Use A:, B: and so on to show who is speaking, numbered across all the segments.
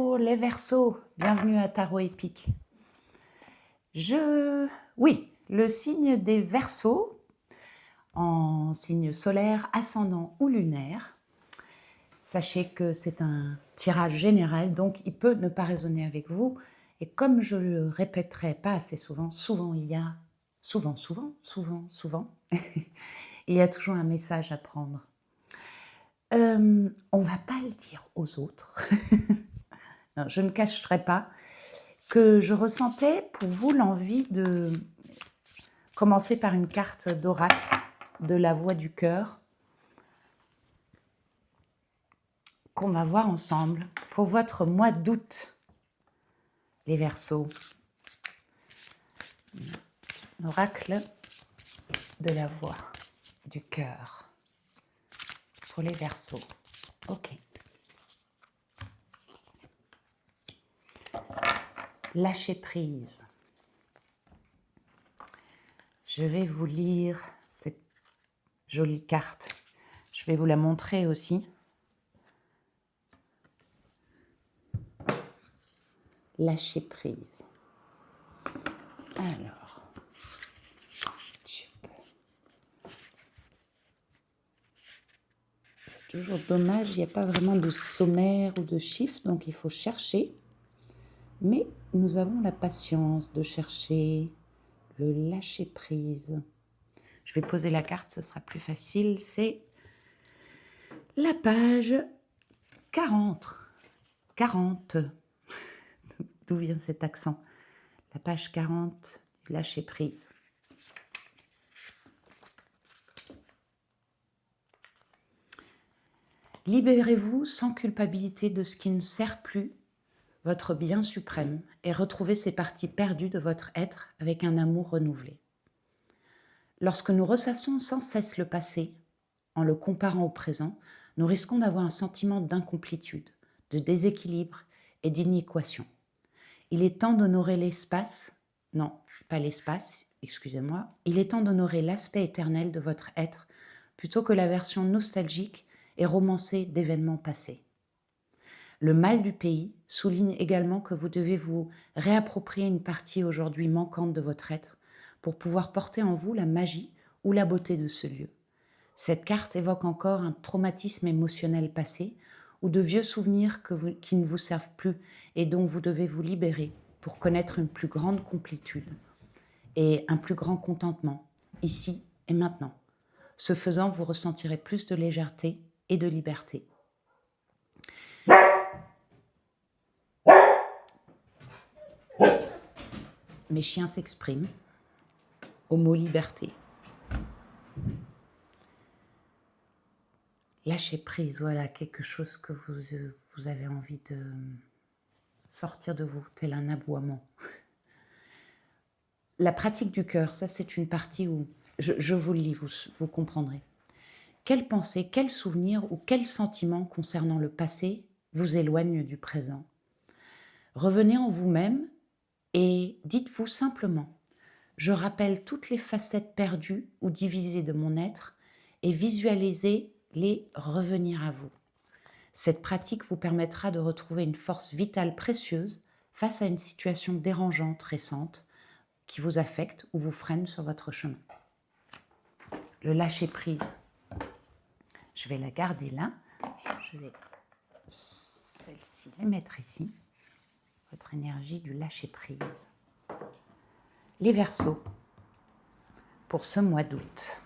A: Bonjour les Verseaux, bienvenue à Tarot Épique. Oui, le signe des Verseaux, en signe solaire, ascendant ou lunaire, sachez que c'est un tirage général, donc il peut ne pas résonner avec vous. Et comme je le répéterai pas assez souvent, il y a il y a toujours un message à prendre. On va pas le dire aux autres. Non, je ne cacherai pas que je ressentais pour vous l'envie de commencer par une carte d'oracle de la voix du cœur qu'on va voir ensemble pour votre mois d'août, les Verseaux. L'oracle de la voix du cœur pour les Verseaux. Ok. Lâcher prise. Je vais vous lire cette jolie carte. Je vais vous la montrer aussi. Lâcher prise. Alors, c'est toujours dommage, il n'y a pas vraiment de sommaire ou de chiffres, donc il faut chercher. Mais nous avons la patience de chercher le lâcher prise. Je vais poser la carte, ce sera plus facile. C'est la page 40. 40. D'où vient cet accent? La page 40, lâcher prise. Libérez-vous sans culpabilité de ce qui ne sert plus votre bien suprême et retrouvez ces parties perdues de votre être avec un amour renouvelé. Lorsque nous ressassons sans cesse le passé, en le comparant au présent, nous risquons d'avoir un sentiment d'incomplétude, de déséquilibre et d'inéquation. Il est temps d'honorer l'espace, non, pas l'espace, excusez-moi, il est temps d'honorer l'aspect éternel de votre être plutôt que la version nostalgique et romancée d'événements passés. Le mal du pays souligne également que vous devez vous réapproprier une partie aujourd'hui manquante de votre être pour pouvoir porter en vous la magie ou la beauté de ce lieu. Cette carte évoque encore un traumatisme émotionnel passé ou de vieux souvenirs qui ne vous servent plus et dont vous devez vous libérer pour connaître une plus grande complétude et un plus grand contentement, ici et maintenant. Ce faisant, vous ressentirez plus de légèreté et de liberté. Mes chiens s'expriment au mot liberté. Lâcher prise, voilà, quelque chose que vous avez envie de sortir de vous, tel un aboiement. La pratique du cœur, ça c'est une partie où, je vous le lis, vous comprendrez. Quelle pensée, quel souvenir ou quel sentiment concernant le passé vous éloigne du présent? Revenez en vous-même et dites-vous simplement: je rappelle toutes les facettes perdues ou divisées de mon être et visualisez-les revenir à vous. Cette pratique vous permettra de retrouver une force vitale précieuse face à une situation dérangeante récente qui vous affecte ou vous freine sur votre chemin. Le lâcher-prise. Je vais la garder là. Je vais celle-ci les mettre ici. Votre énergie du lâcher-prise. Les Verseaux, pour ce mois d'août.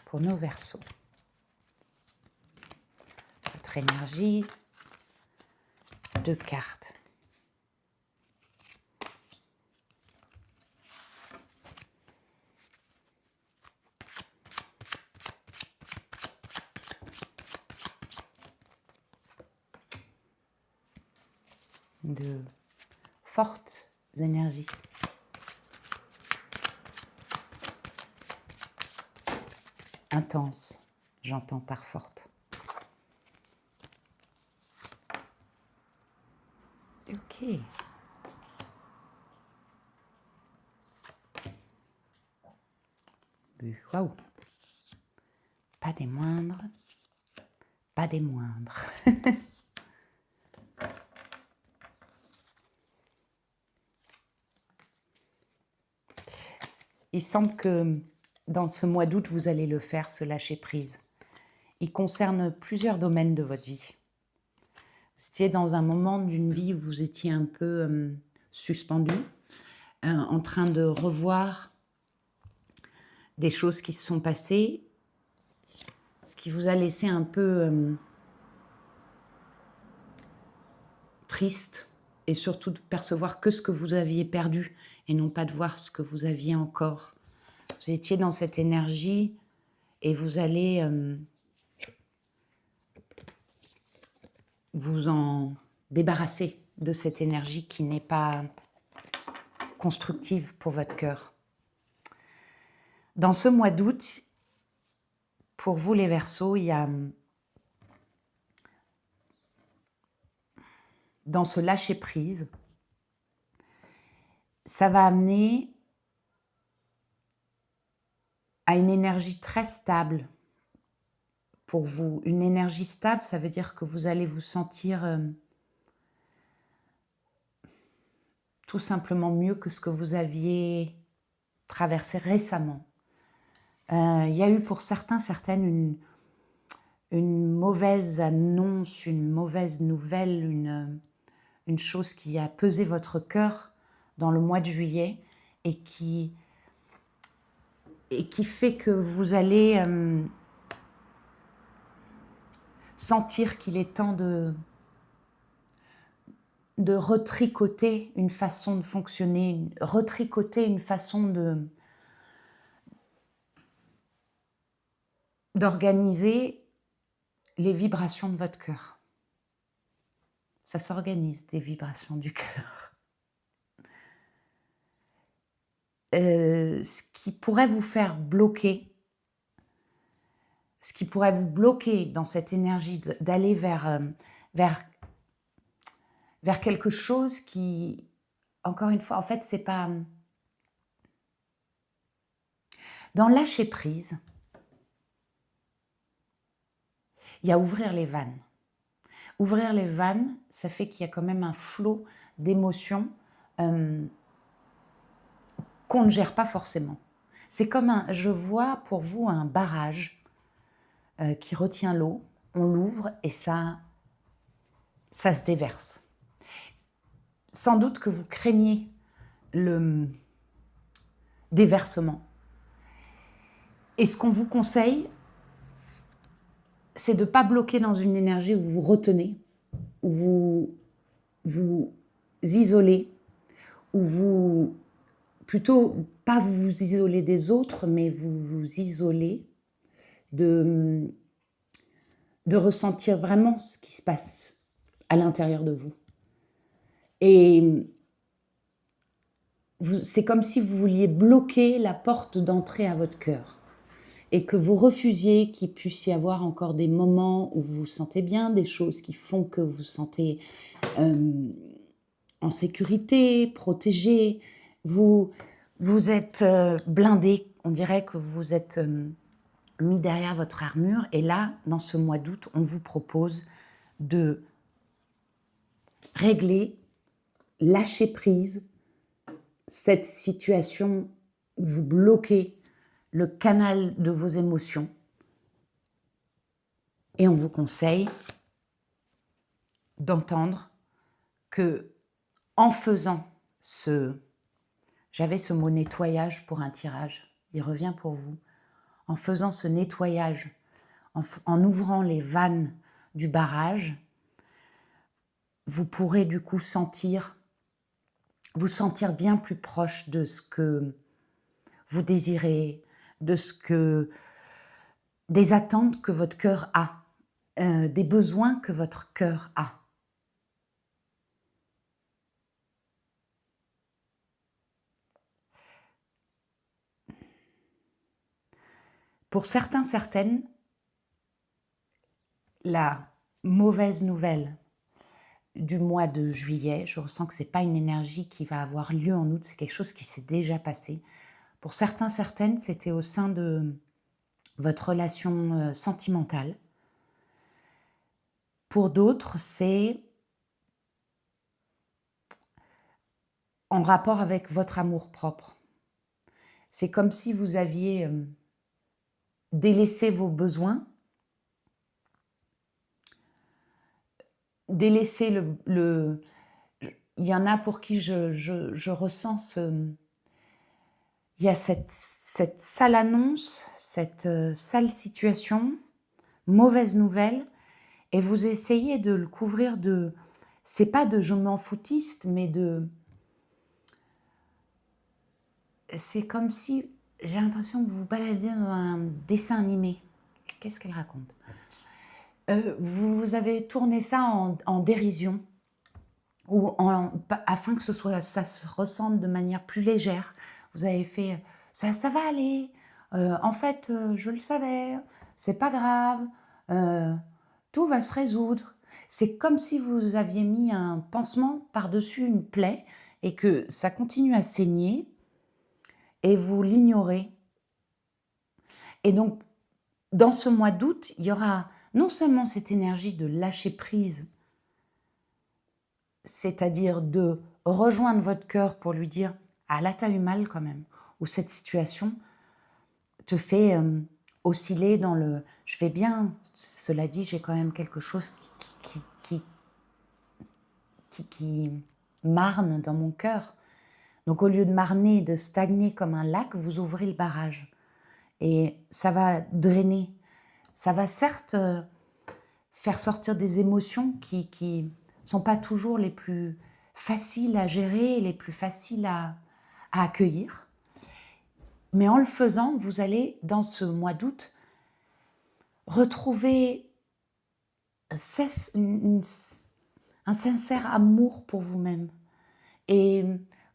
A: Pour nos Verseaux. Votre énergie, 2 cartes. De fortes énergies. Intense, j'entends par forte. Ok. Waouh. Pas des moindres. pas des moindres. Il semble que dans ce mois d'août, vous allez le faire, ce lâcher-prise. Il concerne plusieurs domaines de votre vie. Vous étiez dans un moment d'une vie où vous étiez un peu suspendu, en train de revoir des choses qui se sont passées, ce qui vous a laissé un peu triste, et surtout de percevoir que ce que vous aviez perdu et non pas de voir ce que vous aviez encore. Vous étiez dans cette énergie et vous allez vous en débarrasser de cette énergie qui n'est pas constructive pour votre cœur. Dans ce mois d'août, pour vous les Verseaux, il y a dans ce lâcher-prise, ça va amener à une énergie très stable pour vous. Une énergie stable, ça veut dire que vous allez vous sentir tout simplement mieux que ce que vous aviez traversé récemment. Il y a eu pour certains, certaines, une mauvaise annonce, une mauvaise nouvelle, une chose qui a pesé votre cœur dans le mois de juillet et qui fait que vous allez sentir qu'il est temps de retricoter une façon de fonctionner, retricoter une façon d'organiser les vibrations de votre cœur. Ça s'organise, des vibrations du cœur. Ce qui pourrait vous faire bloquer, ce qui pourrait vous bloquer dans cette énergie d'aller vers quelque chose qui, encore une fois, en fait, c'est pas... Dans lâcher prise, il y a ouvrir les vannes. Ouvrir les vannes, ça fait qu'il y a quand même un flot d'émotions qu'on ne gère pas forcément. C'est comme je vois pour vous un barrage qui retient l'eau, on l'ouvre et ça se déverse. Sans doute que vous craignez le déversement. Et ce qu'on vous conseille, c'est de ne pas bloquer dans une énergie où vous vous retenez, où vous vous isolez, où vous... Plutôt, pas vous vous isolez des autres, mais vous vous isolez de ressentir vraiment ce qui se passe à l'intérieur de vous. Et c'est comme si vous vouliez bloquer la porte d'entrée à votre cœur et que vous refusiez qu'il puisse y avoir encore des moments où vous vous sentez bien, des choses qui font que vous vous sentez en sécurité, protégé. Vous êtes blindé, on dirait que vous êtes mis derrière votre armure. Et là, dans ce mois d'août, on vous propose de régler, lâcher prise, cette situation où vous bloquez le canal de vos émotions. Et on vous conseille d'entendre que en faisant j'avais ce mot nettoyage pour un tirage, il revient pour vous, en faisant ce nettoyage, en ouvrant les vannes du barrage, vous pourrez du coup vous sentir bien plus proche de ce que vous désirez, des attentes que votre cœur a, des besoins que votre cœur a. Pour certains, certaines, la mauvaise nouvelle du mois de juillet, je ressens que ce n'est pas une énergie qui va avoir lieu en août, c'est quelque chose qui s'est déjà passé. Pour certains, certaines, c'était au sein de votre relation sentimentale. Pour d'autres, c'est en rapport avec votre amour-propre. C'est comme si vous aviez, délaissé vos besoins, délaissé le il y en a pour qui je ressens il y a cette sale annonce, cette, sale situation, mauvaise nouvelle et vous essayez de le couvrir de c'est pas de je m'en foutiste, mais c'est comme si j'ai l'impression que vous vous baladiez dans un dessin animé. Qu'est-ce qu'elle raconte? Vous avez tourné ça en dérision ou afin que ça se ressente de manière plus légère. Vous avez fait: «Ça va aller, en fait, je le savais, c'est pas grave, heu, tout va se résoudre». C'est comme si vous aviez mis un pansement par-dessus une plaie et que ça continue à saigner et vous l'ignorez et donc dans ce mois d'août, il y aura non seulement cette énergie de lâcher prise, c'est-à-dire de rejoindre votre cœur pour lui dire: «Ah là, tu as eu mal quand même» ou «Cette situation te fait, osciller dans le je vais bien, cela dit, j'ai quand même quelque chose qui marne dans mon cœur». Donc au lieu de marner, de stagner comme un lac, vous ouvrez le barrage et ça va drainer. Ça va certes, faire sortir des émotions qui sont pas toujours les plus faciles à gérer, les plus faciles à accueillir. Mais en le faisant, vous allez, dans ce mois d'août, retrouver cesse un sincère amour pour vous-même et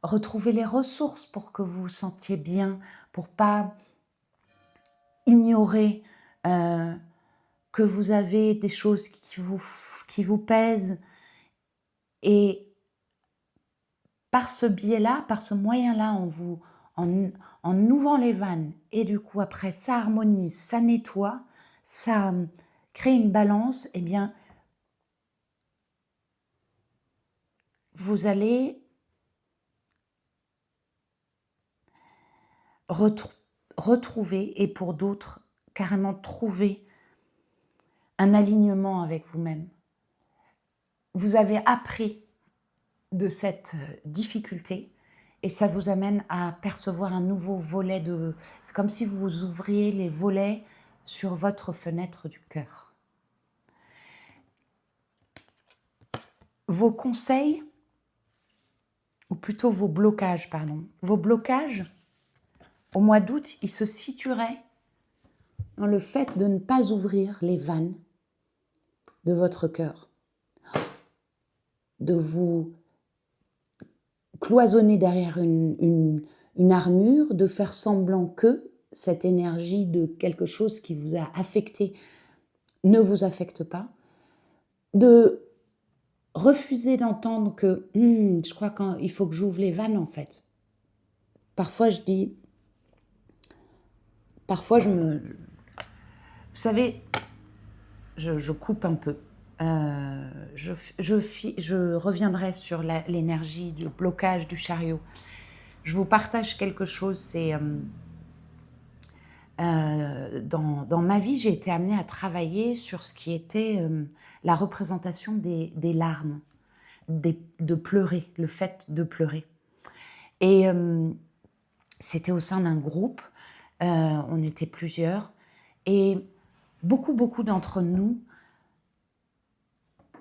A: retrouver les ressources pour que vous vous sentiez bien, pour pas ignorer, que vous avez des choses qui vous pèsent et par ce biais-là, par ce moyen-là, en ouvrant les vannes et du coup après ça harmonise, ça nettoie, ça, crée une balance et bien vous allez retrouver et pour d'autres, carrément trouver un alignement avec vous-même. Vous avez appris de cette, difficulté et ça vous amène à percevoir un nouveau volet c'est comme si vous ouvriez les volets sur votre fenêtre du cœur. Vos conseils, ou plutôt vos blocages, pardon. Vos blocages, au mois d'août, ils se situeraient dans le fait de ne pas ouvrir les vannes de votre cœur, de vous cloisonner derrière une armure, de faire semblant que cette énergie de quelque chose qui vous a affecté ne vous affecte pas, de refuser d'entendre que je crois qu'il faut que j'ouvre les vannes en fait. Parfois vous savez, je coupe un peu. Je reviendrai sur l'énergie du blocage du chariot. Je vous partage quelque chose, c'est dans ma vie, j'ai été amenée à travailler sur ce qui était la représentation des larmes, de pleurer, le fait de pleurer. Et c'était au sein d'un groupe, on était plusieurs, et beaucoup d'entre nous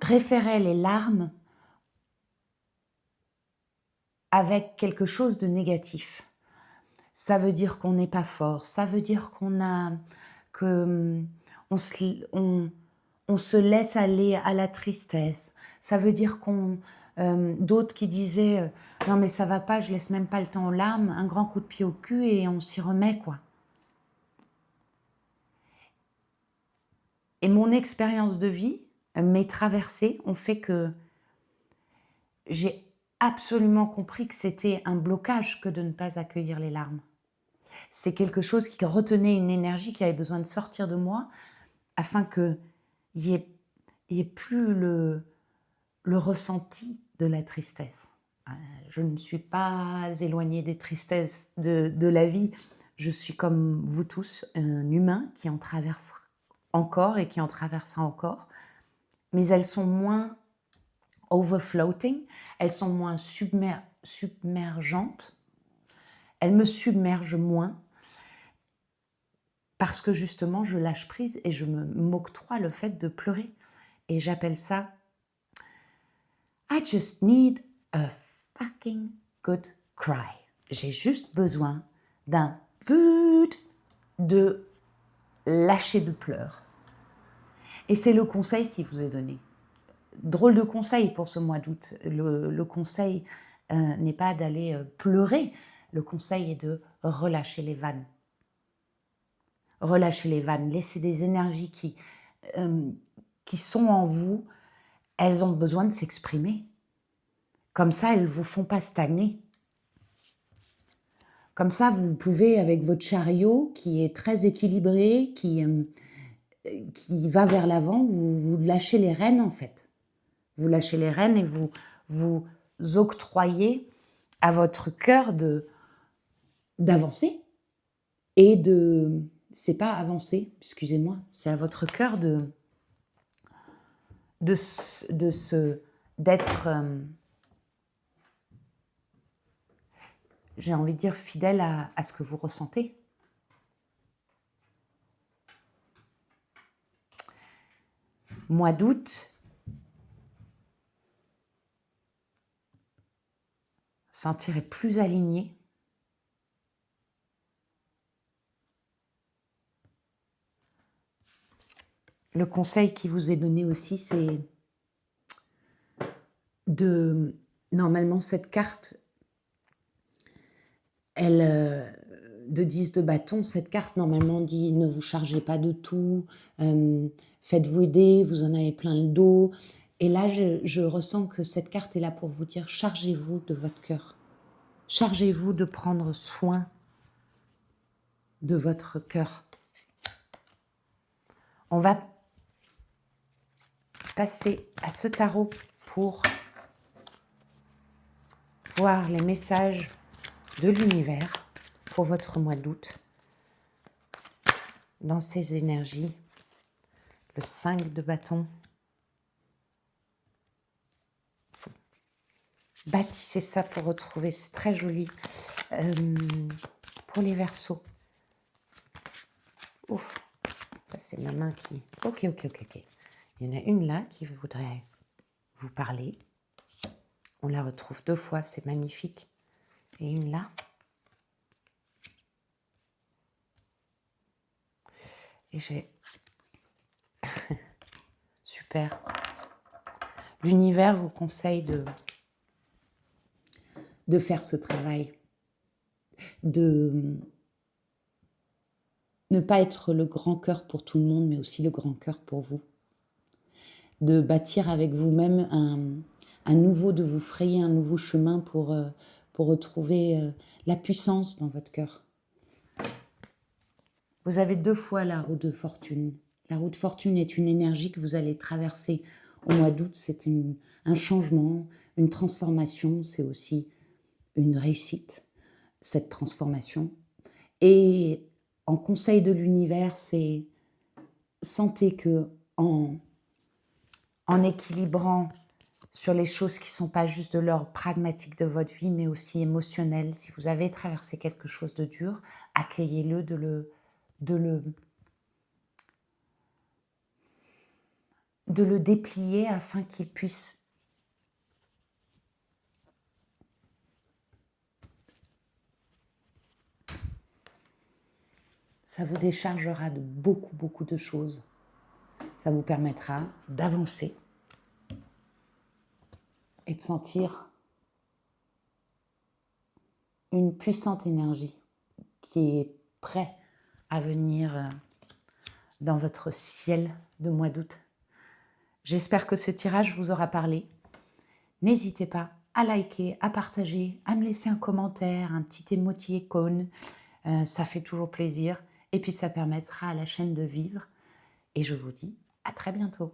A: référaient les larmes avec quelque chose de négatif. Ça veut dire qu'on n'est pas fort, ça veut dire on se laisse aller à la tristesse, ça veut dire d'autres qui disaient non mais ça va pas, je laisse même pas le temps aux larmes, un grand coup de pied au cul et on s'y remet quoi. Et mon expérience de vie, mes traversées ont fait que j'ai absolument compris que c'était un blocage que de ne pas accueillir les larmes. C'est quelque chose qui retenait une énergie qui avait besoin de sortir de moi afin qu'il y ait il n'y ait plus le ressenti de la tristesse. Je ne suis pas éloignée des tristesses de la vie. Je suis comme vous tous, un humain qui en traverse encore et qui en traversera encore. Mais elles sont moins overfloating, elles sont moins submergentes. Elles me submergent moins parce que justement, je lâche prise et je m'octroie le fait de pleurer. Et j'appelle ça « I just need a fucking good cry ». J'ai juste besoin d'un peu de lâcher de pleurs. Et c'est le conseil qui vous est donné. Drôle de conseil pour ce mois d'août. Le conseil n'est pas d'aller pleurer. Le conseil est de relâcher les vannes. Relâchez les vannes, laissez des énergies qui sont en vous, elles ont besoin de s'exprimer. Comme ça, elles ne vous font pas stagner. Comme ça, vous pouvez, avec votre chariot qui est très équilibré, qui va vers l'avant, vous lâchez les rênes en fait. Vous lâchez les rênes et vous octroyez à votre cœur d'avancer et de... C'est pas avancer, excusez-moi, c'est à votre cœur d'être, j'ai envie de dire, fidèle à ce que vous ressentez. Mois d'août, sentirez plus aligné. Le conseil qui vous est donné aussi, c'est normalement cette carte, de 10 de bâton, cette carte normalement dit ne vous chargez pas de tout, faites-vous aider, vous en avez plein le dos. Et là, je ressens que cette carte est là pour vous dire chargez-vous de votre cœur. Chargez-vous de prendre soin de votre cœur. On va passer à ce tarot pour voir les messages de l'univers pour votre mois d'août. Dans ces énergies, le 5 de bâton. Bâtissez ça pour retrouver, c'est très joli. Pour les Verseaux. Ouf, ça c'est ma main qui... Ok. Il y en a une là qui voudrait vous parler. On la retrouve 2 fois, c'est magnifique. Et une là. Et j'ai... Super. L'univers vous conseille de faire ce travail. De ne pas être le grand cœur pour tout le monde, mais aussi le grand cœur pour vous. De bâtir avec vous-même un nouveau, de vous frayer un nouveau chemin pour retrouver la puissance dans votre cœur. Vous avez 2 fois la roue de fortune. La roue de fortune est une énergie que vous allez traverser au mois d'août. C'est un changement, une transformation. C'est aussi une réussite, cette transformation. Et en conseil de l'univers, c'est sentez que en équilibrant sur les choses qui ne sont pas juste de l'ordre pragmatique de votre vie, mais aussi émotionnel. Si vous avez traversé quelque chose de dur, accueillez-le, de le déplier afin qu'il puisse ça vous déchargera de beaucoup de choses. Ça vous permettra d'avancer et de sentir une puissante énergie qui est prête à venir dans votre ciel de mois d'août. J'espère que ce tirage vous aura parlé. N'hésitez pas à liker, à partager, à me laisser un commentaire, un petit émoticône. Ça fait toujours plaisir. Et puis ça permettra à la chaîne de vivre. Et je vous dis à très bientôt.